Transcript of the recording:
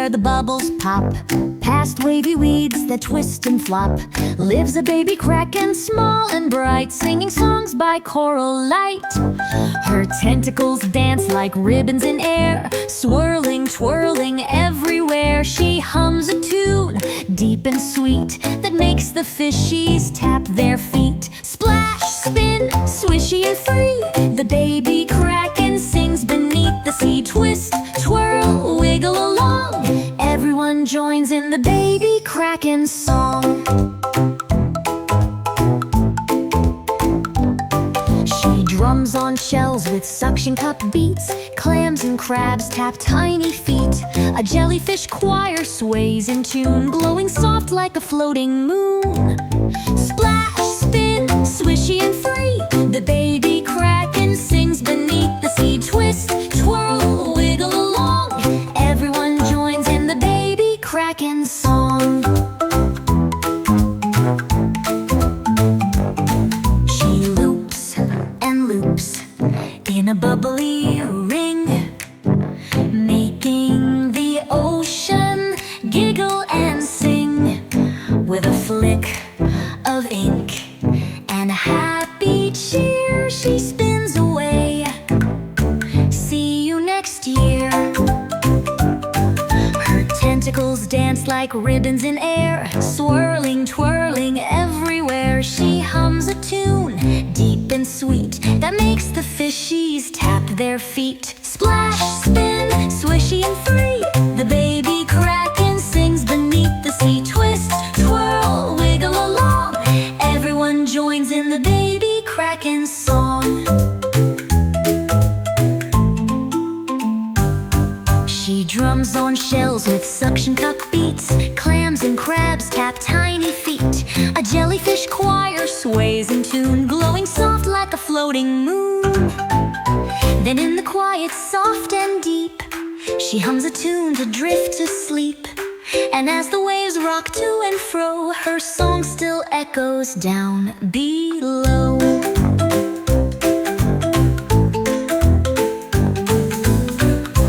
where the bubbles pop. Past wavy weeds that twist and flop lives a baby kraken, small and bright, singing songs by coral light. Her tentacles dance like ribbons in air, swirling, twirling everywhere. She hums a tune, deep and sweet, that makes the fishies tap their feet. Splash, spin, swishy and free, the baby kraken sings beneath the sea. Twist, twirl, wiggle along, everyone joins in the baby kraken song. She drums on shells with suction cup beats, clams and crabs tap tiny feet. A jellyfish choir sways in tune, glowing soft like a floating moon. Splash, spin, swishy and free, the baby kraken sings beneath the sea. Twist, twirl, wiggle along, everyone joins in the baby kraken song. She loops and loops in a bubbly ring, making the ocean giggle and sing. With a flick of ink and a happy cheer, she spins away. See you next year. Her tentacles dance like ribbons in air, swirling, twirling everywhere. She hums a tune, deep and sweet, that makes the fishies tap their feet. Splash, spin, swishy and free, the baby kraken sings beneath the sea. Twist, twirl, wiggle along, everyone joins in the baby kraken song. She drums on shells with suction cup beats, clams and crabs tap tiny feet. A jellyfish choir sways in tune, glowing soft like a floating moon. Then in the quiet, soft and deep, she hums a tune to drift to sleep. And as the waves rock to and fro, her song still echoes down below.